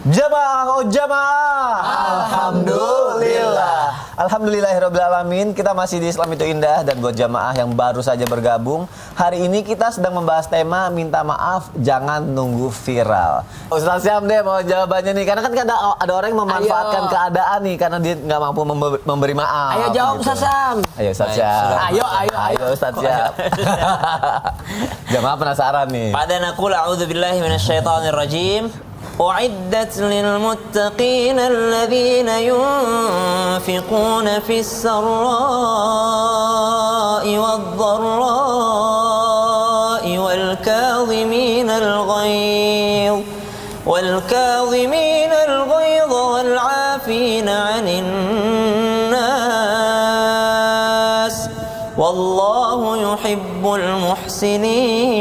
Jamaah, oh jamaah. Alhamdulillah. Alhamdulillahirrabbilalamin. Kita masih di Islam itu Indah. Dan buat jamaah yang baru saja bergabung, hari ini kita sedang membahas tema minta maaf, jangan nunggu viral. Ustaz Syam deh mau jawabannya nih. Karena kan ada orang yang memanfaatkan keadaan nih, karena dia nggak mampu memberi maaf. Ayo jawab gitu. Ustaz Syam. Ayo Ustaz Syam. Ayo Ustaz Syam. Jamaah penasaran nih. Pada naqul a'udzubillahi minasyaitonirrajim. أعدت للمتقين الذين ينفقون في السراء والضراء والكاظمين الغيظ والعافين عن الناس والله يحب المحسنين.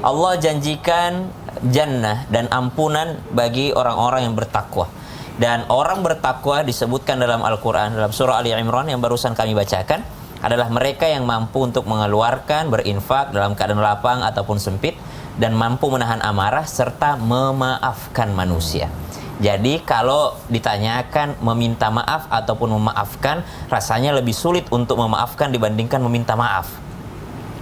Allah janjikan jannah dan ampunan bagi orang-orang yang bertakwa. Dan orang bertakwa disebutkan dalam Al-Quran, dalam surah Ali Imran yang barusan kami bacakan, adalah mereka yang mampu untuk mengeluarkan, berinfak dalam keadaan lapang ataupun sempit, dan mampu menahan amarah serta memaafkan manusia. Jadi kalau ditanyakan meminta maaf ataupun memaafkan, rasanya lebih sulit untuk memaafkan dibandingkan meminta maaf.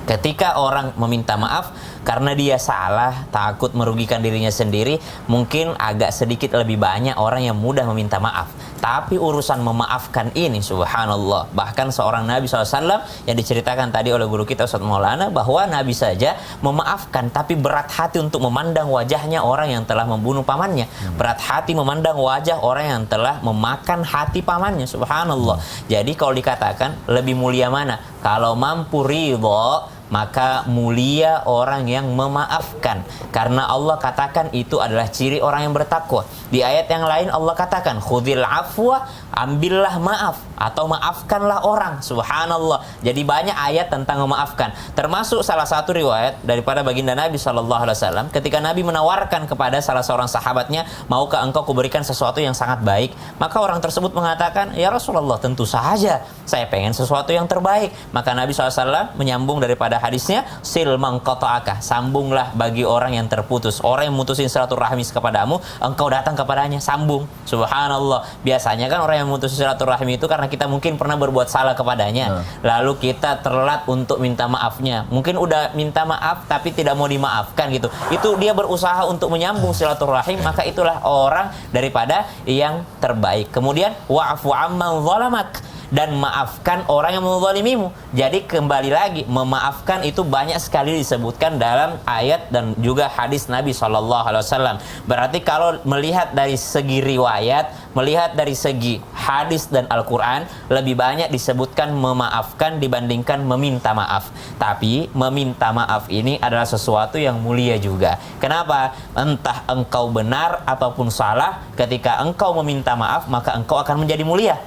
Ketika orang meminta maaf karena dia salah, takut merugikan dirinya sendiri, mungkin agak sedikit lebih banyak orang yang mudah meminta maaf. Tapi urusan memaafkan ini, subhanallah, bahkan seorang Nabi SAW yang diceritakan tadi oleh guru kita Ustaz Maulana, bahwa Nabi saja memaafkan, tapi berat hati untuk memandang wajahnya orang yang telah membunuh pamannya. Berat hati memandang wajah orang yang telah memakan hati pamannya, subhanallah. Jadi kalau dikatakan lebih mulia mana? Kalau mampu ridho, maka mulia orang yang memaafkan, karena Allah katakan itu adalah ciri orang yang bertakwa. Di ayat yang lain Allah katakan khudhil afwa, ambillah maaf atau maafkanlah orang, subhanallah. Jadi banyak ayat tentang memaafkan, termasuk salah satu riwayat daripada baginda Nabi SAW ketika Nabi menawarkan kepada salah seorang sahabatnya, maukah engkau kuberikan sesuatu yang sangat baik? Maka orang tersebut mengatakan, ya Rasulullah, tentu saja, saya pengen sesuatu yang terbaik. Maka Nabi SAW menyambung daripada hadisnya, sil mangqata'aka, sambunglah bagi orang yang terputus. Orang yang mutusin silaturahmi kepadamu, engkau datang kepadanya, sambung. Subhanallah. Biasanya kan orang yang mutusin silaturahmi itu karena kita mungkin pernah berbuat salah kepadanya, lalu kita terlambat untuk minta maafnya. Mungkin udah minta maaf tapi tidak mau dimaafkan gitu. Itu dia berusaha untuk menyambung silaturahim, maka itulah orang daripada yang terbaik. Kemudian wa'fu amman zalamak, dan maafkan orang yang menzalimimu. Jadi kembali lagi, memaafkan itu banyak sekali disebutkan dalam ayat dan juga hadis Nabi SAW. Berarti kalau melihat dari segi riwayat, melihat dari segi hadis dan Al-Quran, lebih banyak disebutkan memaafkan dibandingkan meminta maaf. Tapi meminta maaf ini adalah sesuatu yang mulia juga. Kenapa? Entah engkau benar ataupun salah, ketika engkau meminta maaf, maka engkau akan menjadi mulia,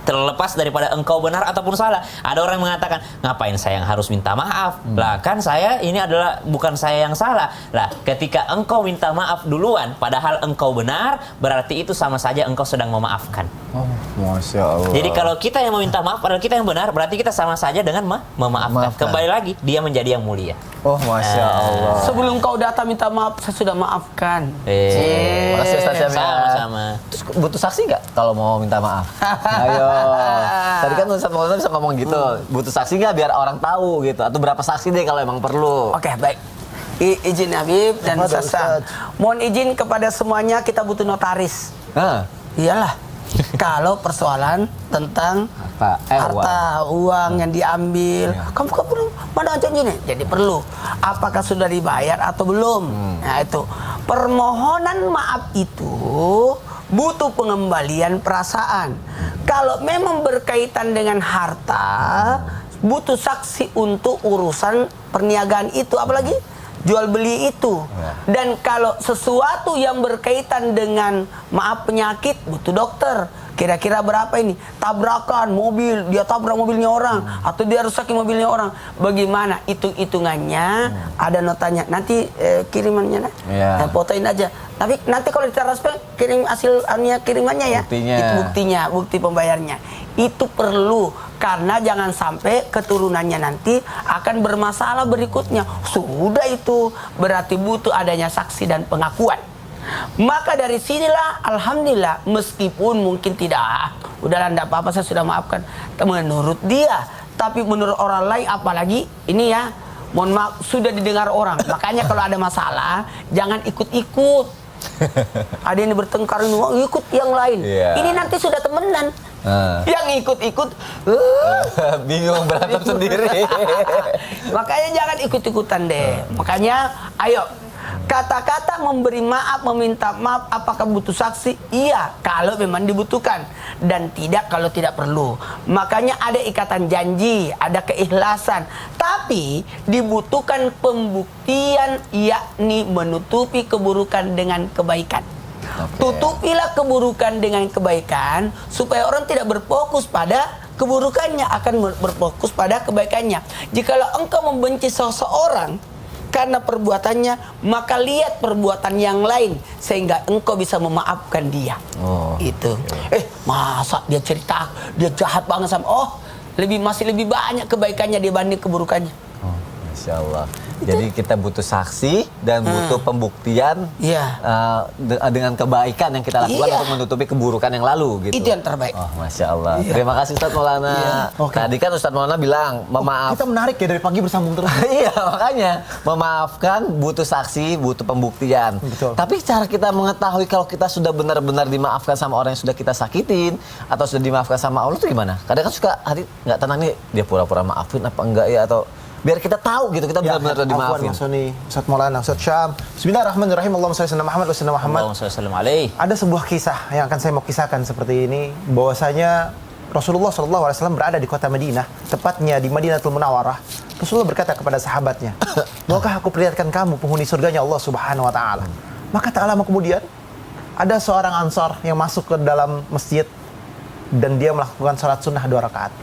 terlepas daripada engkau benar ataupun salah. Ada orang yang mengatakan, ngapain saya yang harus minta maaf? Lah kan saya ini adalah bukan saya yang salah. Lah ketika engkau minta maaf duluan padahal engkau benar, berarti itu sama saja engkau sedang memaafkan. Oh, Masya Allah. Jadi kalau kita yang meminta maaf padahal kita yang benar, berarti kita sama saja dengan memaafkan. Kembali lagi, dia menjadi yang mulia. Oh, Masya Allah. Sebelum kau datang minta maaf, saya sudah maafkan. Makasih Ustaz Syam. Sama-sama. Terus butuh saksi nggak kalau mau minta maaf? Ayo. Tadi kan Ustaz Maulana bisa ngomong gitu. Butuh saksi nggak biar orang tahu gitu? Atau berapa saksi deh kalau emang perlu? Oke, baik. Izin Habib dan Ustaz Syam. Mohon izin kepada semuanya, kita butuh notaris. Iyalah. Kalau persoalan tentang harta uang yang diambil, kamu belum mana aja ini, jadi perlu. Apakah sudah dibayar atau belum? Nah itu permohonan maaf itu butuh pengembalian perasaan. Kalau memang berkaitan dengan harta, butuh saksi untuk urusan perniagaan itu, apalagi jual beli itu. Dan kalau sesuatu yang berkaitan dengan maaf penyakit, butuh dokter. Kira-kira berapa ini? Tabrakan mobil, dia tabrak mobilnya orang, atau dia rusakin mobilnya orang. Bagaimana? Hitung-hitungannya, ada notanya. Nanti kirimannya, fotoin aja. Tapi nanti kalau ditransfer, kirim hasil kirimannya ya. Buktinya. Itu buktinya, bukti pembayarnya. Itu perlu. Karena jangan sampai keturunannya nanti akan bermasalah berikutnya. Sudah itu berarti butuh adanya saksi dan pengakuan. Maka dari sinilah alhamdulillah, meskipun mungkin tidak, udahlah enggak apa-apa, saya sudah maafkan menurut dia, tapi menurut orang lain, apalagi ini ya, mohon maaf, sudah didengar orang. Makanya kalau ada masalah jangan ikut-ikut. Ada yang bertengkar, ikut yang lain. Ini nanti sudah temenan. Yang ikut-ikut bingung berantem sendiri. Makanya jangan ikut-ikutan deh. Makanya ayo, kata-kata memberi maaf, meminta maaf, apakah butuh saksi? Iya, kalau memang dibutuhkan, dan tidak kalau tidak perlu. Makanya ada ikatan janji, ada keikhlasan, tapi dibutuhkan pembuktian, yakni menutupi keburukan dengan kebaikan. Tutupilah keburukan dengan kebaikan supaya orang tidak berfokus pada keburukannya, akan berfokus pada kebaikannya. Jikalau engkau membenci seseorang karena perbuatannya, maka lihat perbuatan yang lain sehingga engkau bisa memaafkan dia. Itu. Masa dia cerita dia jahat banget sama, masih lebih banyak kebaikannya dibanding keburukannya. Masya Allah. Jadi kita butuh saksi dan butuh pembuktian dengan kebaikan yang kita lakukan untuk menutupi keburukan yang lalu gitu. Itu yang terbaik. Masya Allah. Terima kasih Ustadz Maulana. Tadi kan Ustadz Maulana bilang memaaf. Kita menarik ya, dari pagi bersambung terus. Iya, makanya memaafkan butuh saksi, butuh pembuktian. Betul. Tapi cara kita mengetahui kalau kita sudah benar-benar dimaafkan sama orang yang sudah kita sakitin atau sudah dimaafkan sama Allah itu gimana? Kadang kan suka hati nggak tenang nih, dia pura-pura maafin apa enggak ya, atau biar kita tahu gitu kita benar-benar dimaafin. Mas Soni, Ustadz Maulana, Ustadz Syam. Bismillahirrahmanirrahim. Allahumma shalli ala Muhammad wa sallam Muhammad. Allahumma shalli alaihi. Ada sebuah kisah yang akan saya mau kisahkan seperti ini, bahwasanya Rasulullah SAW berada di kota Madinah, tepatnya di Madinatul Munawwarah. Rasulullah berkata kepada sahabatnya, maukah aku perlihatkan kamu penghuni surganya Allah Subhanahu Wa Taala? Maka tak lama kemudian ada seorang Ansar yang masuk ke dalam masjid dan dia melakukan salat sunnah 2 rakaat.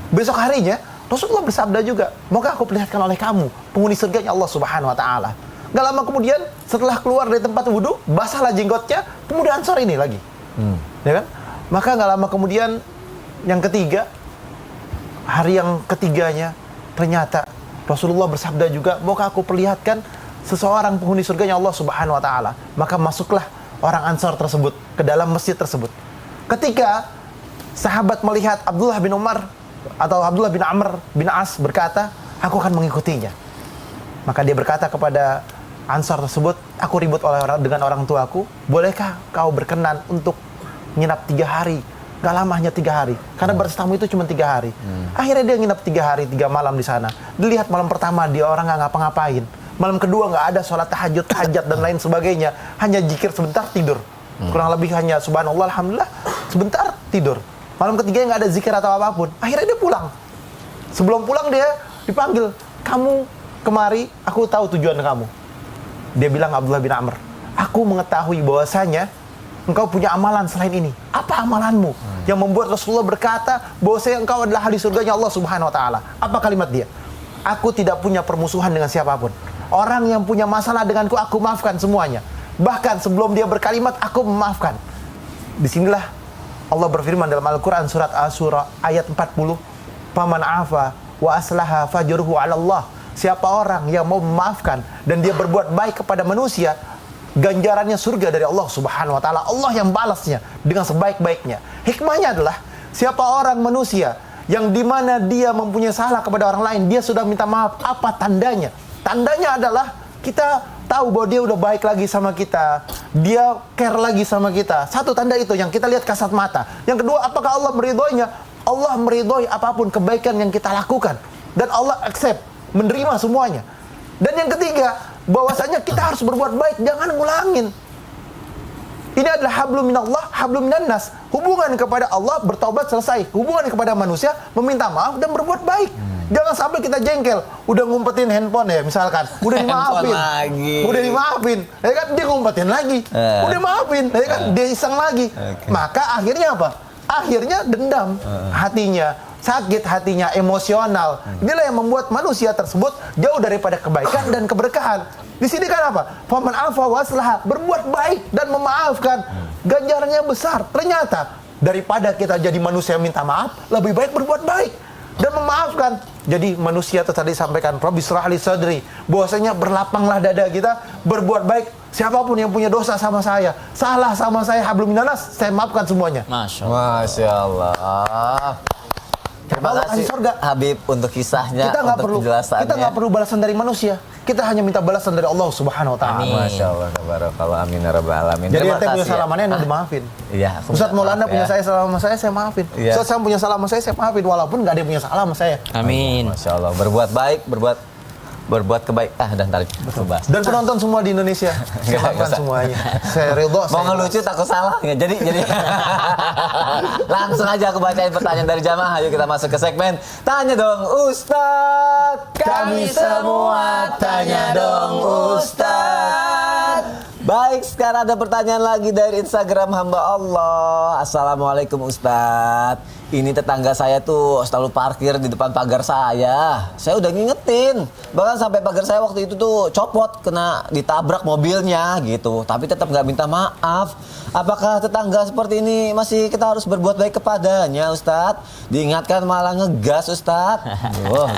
Besok harinya Rasulullah bersabda juga, maukah aku perlihatkan oleh kamu penghuni surganya Allah Subhanahu Wa Taala? Gak lama kemudian setelah keluar dari tempat wudhu, basahlah jenggotnya pemuda Ansar ini lagi, ya kan? Maka gak lama kemudian yang ketiga, hari yang ketiganya, ternyata Rasulullah bersabda juga, maukah aku perlihatkan seseorang penghuni surganya Allah Subhanahu Wa Taala? Maka masuklah orang Ansar tersebut ke dalam masjid tersebut. Ketika sahabat melihat Abdullah bin Umar atau Abdullah bin Amr bin As berkata, aku akan mengikutinya. Maka dia berkata kepada Ansar tersebut, aku ribut dengan orang tuaku, bolehkah kau berkenan untuk nginap 3 hari? Gak lama, hanya 3 hari, karena bertamu itu cuma 3 hari. Akhirnya dia nginap 3 hari 3 malam di sana. Dilihat malam pertama dia orang gak ngapa-ngapain, malam kedua gak ada sholat tahajud, hajat dan lain sebagainya, hanya zikir sebentar tidur. Kurang lebih hanya subhanallah alhamdulillah sebentar tidur. Malam ketiga nggak ada zikir atau apapun. Akhirnya dia pulang. Sebelum pulang dia dipanggil, kamu kemari, aku tahu tujuan kamu. Dia bilang, Abdullah bin Amr, aku mengetahui bahwasanya engkau punya amalan selain ini. Apa amalanmu yang membuat Rasulullah berkata bahwasanya engkau adalah ahli surganya Allah Subhanahu Wa Taala? Apa kalimat dia? Aku tidak punya permusuhan dengan siapapun. Orang yang punya masalah denganku, aku maafkan semuanya. Bahkan sebelum dia berkalimat, aku memaafkan. Disinilah Allah berfirman dalam Al-Quran surat As-Surah ayat 40, Faman afa wa aslaha fajruhu 'ala Allah. Siapa orang yang mau memaafkan dan dia berbuat baik kepada manusia, ganjarannya surga dari Allah Subhanahu Wa Taala. Allah yang balasnya dengan sebaik-baiknya. Hikmahnya adalah siapa orang manusia yang dimana dia mempunyai salah kepada orang lain, dia sudah minta maaf. Apa tandanya? Tandanya adalah kita tahu bahwa dia udah baik lagi sama kita, dia care lagi sama kita. Satu tanda itu yang kita lihat kasat mata. Yang kedua, apakah Allah meridhoinya? Allah meridhoi apapun kebaikan yang kita lakukan, dan Allah accept, menerima semuanya. Dan yang ketiga, bahwasanya kita harus berbuat baik, jangan ngulangin. Ini adalah hablum minallah, hablum minannas. Hubungan kepada Allah bertaubat selesai. Hubungan kepada manusia meminta maaf dan berbuat baik. Jangan sampai kita jengkel, udah ngumpetin handphone ya misalkan, udah dimaafin, ya kan dia ngumpetin lagi, udah maafin, ya kan dia iseng lagi, maka akhirnya apa? Akhirnya dendam hatinya, sakit hatinya, emosional. Inilah yang membuat manusia tersebut jauh daripada kebaikan dan keberkahan. Di sini kan apa? Faman afa wa aslaha, berbuat baik dan memaafkan, ganjarannya besar. Ternyata daripada kita jadi manusia yang minta maaf, lebih baik berbuat baik. dan memaafkan. Jadi manusia itu tadi sampaikan, Rabbi shrah li sadri, bahwasanya berlapanglah dada kita, berbuat baik. Siapapun yang punya dosa sama saya, salah sama saya, hablum minanas, saya maafkan semuanya. Masya Allah. Terima Allah kasih ahli surga. Habib untuk kisahnya, Kita nggak untuk perlu, penjelasannya. kita nggak perlu balasan dari manusia. Kita hanya minta balasan dari Allah Subhanahu Wa Taala. Amin. Masya Allah, tabarakallah, amin ya rabbal alamin. Jadi Terima ente punya kasih salah ya. mana yang dimaafin. Iya. aku Ustadz minta Maulana maaf punya ya. salah sama saya maafin. Iya. Ustadz Sam punya salah sama saya maafin. Walaupun nggak ada yang punya salah sama saya. Amin. Masya Allah, berbuat baik, berbuat kebaik. Ntar bahas. Dan penonton semua di Indonesia, saya Nggak maafkan usah. semuanya. Saya ridho. Mau ngelucu takut salah nggak? Jadi langsung aja aku bacain pertanyaan dari jamaah. Ayo kita masuk ke segmen Tanya Dong Ustadz. Kami semua tanya dong Ustadz. Baik, sekarang ada pertanyaan lagi dari Instagram hamba Allah. Assalamualaikum Ustadz. Ini tetangga saya tuh selalu parkir di depan pagar saya. Saya udah ngingetin. Bahkan sampai pagar saya waktu itu tuh copot, kena ditabrak mobilnya gitu. Tapi tetap nggak minta maaf. Apakah tetangga seperti ini masih kita harus berbuat baik kepadanya Ustadz? Diingatkan malah ngegas Ustadz.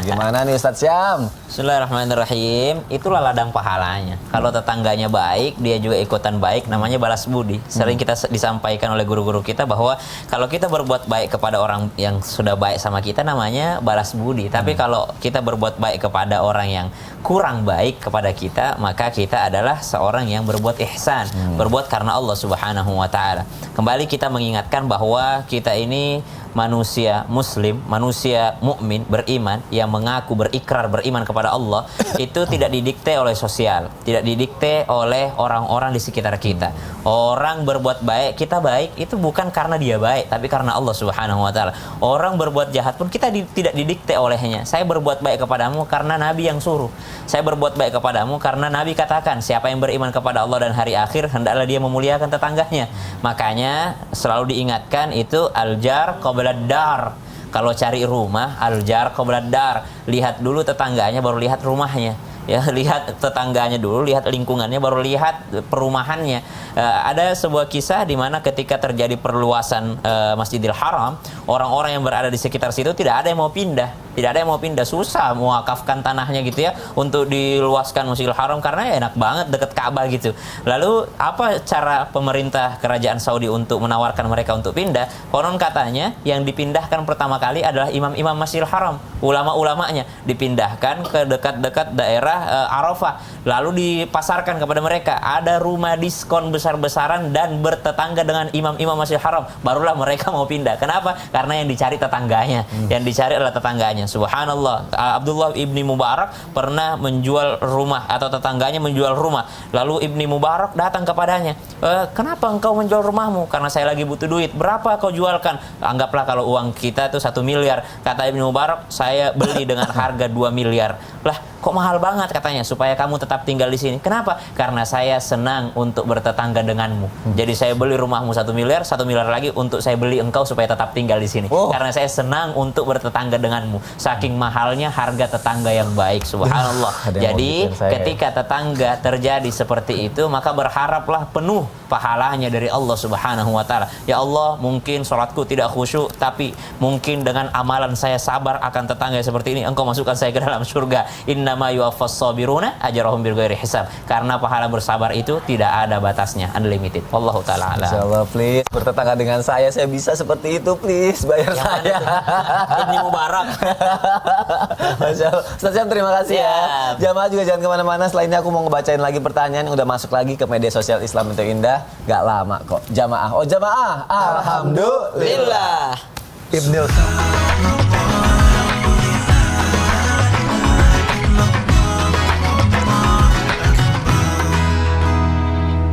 Gimana nih Ustadz Syam? Bismillahirrahmanirrahim. Itulah ladang pahalanya. Kalau tetangganya baik, dia juga ikutan baik, namanya balas budi. Sering kita disampaikan oleh guru-guru kita bahwa kalau kita berbuat baik kepada orang yang sudah baik sama kita, namanya balas budi. Tapi kalau kita berbuat baik kepada orang yang kurang baik kepada kita, maka kita adalah seorang yang berbuat ihsan, berbuat karena Allah Subhanahu wa taala. Kembali kita mengingatkan bahwa kita ini manusia muslim, manusia mukmin, beriman, yang mengaku berikrar beriman kepada Allah, itu tidak didikte oleh sosial, tidak didikte oleh orang-orang di sekitar kita. Orang berbuat baik, kita baik, itu bukan karena dia baik, tapi karena Allah Subhanahu wa taala. Orang berbuat jahat pun kita tidak didikte olehnya. Saya berbuat baik kepadamu karena Nabi yang suruh. Saya berbuat baik kepadamu karena Nabi katakan, siapa yang beriman kepada Allah dan hari akhir, hendaklah dia memuliakan tetangganya. Makanya selalu diingatkan itu al-jar qabla dar. Kalau cari rumah, al-jar qabla dar. Lihat dulu tetangganya, baru lihat rumahnya. Ya, lihat tetangganya dulu, lihat lingkungannya, baru lihat perumahannya. Ada sebuah kisah di mana ketika terjadi perluasan Masjidil Haram, orang-orang yang berada di sekitar situ tidak ada yang mau pindah. Tidak ada yang mau pindah, susah mewakafkan tanahnya gitu ya untuk diluaskan Masjidil Haram karena ya enak banget dekat Ka'bah gitu. Lalu apa cara pemerintah kerajaan Saudi untuk menawarkan mereka untuk pindah? Konon katanya yang dipindahkan pertama kali adalah imam-imam Masjidil Haram, ulama-ulamanya dipindahkan ke dekat-dekat daerah Arafah, lalu dipasarkan kepada mereka ada rumah diskon besar-besaran dan bertetangga dengan imam-imam Masjidil Haram, barulah mereka mau pindah. Kenapa? Karena yang dicari tetangganya, yang dicari adalah tetangganya. Subhanallah, Abdullah ibni Mubarak pernah menjual rumah atau tetangganya menjual rumah, lalu ibni Mubarak datang kepadanya, kenapa engkau menjual rumahmu? Karena saya lagi butuh duit. Berapa kau jualkan? Anggaplah kalau uang kita itu 1 miliar. Kata ibni Mubarak, saya beli dengan harga 2 miliar. Lah, kok mahal banget? Katanya, supaya kamu tetap tinggal di sini. Kenapa? Karena saya senang untuk bertetangga denganmu. Jadi saya beli rumahmu 1 miliar, 1 miliar lagi untuk saya beli engkau supaya tetap tinggal di sini. Karena saya senang untuk bertetangga denganmu. Saking mahalnya harga tetangga yang baik. Subhanallah. Jadi ketika tetangga terjadi seperti itu, maka berharaplah penuh pahalanya dari Allah Subhanahu wa taala. Ya Allah, mungkin sholatku tidak khusyuk, tapi mungkin dengan amalan saya sabar akan tetangga seperti ini, engkau masukkan saya ke dalam surga. Innama yuwaffas sabiruna ajrahum bighairi hisab. Karena pahala bersabar itu tidak ada batasnya, unlimited. Wallahu taala a'lam. Insyaallah, please bertetangga dengan saya bisa seperti itu, please bayar Yang saya. Ibni Mubarak. Masya Allah. Ustaz Syam, terima kasih ya. Jamaah juga jangan kemana-mana. Setelah ini aku mau ngebacain lagi pertanyaan yang udah masuk lagi ke media sosial Islam itu Indah. Gak lama kok. Jamaah. Oh jamaah. Alhamdulillah. Lillah. Ibnil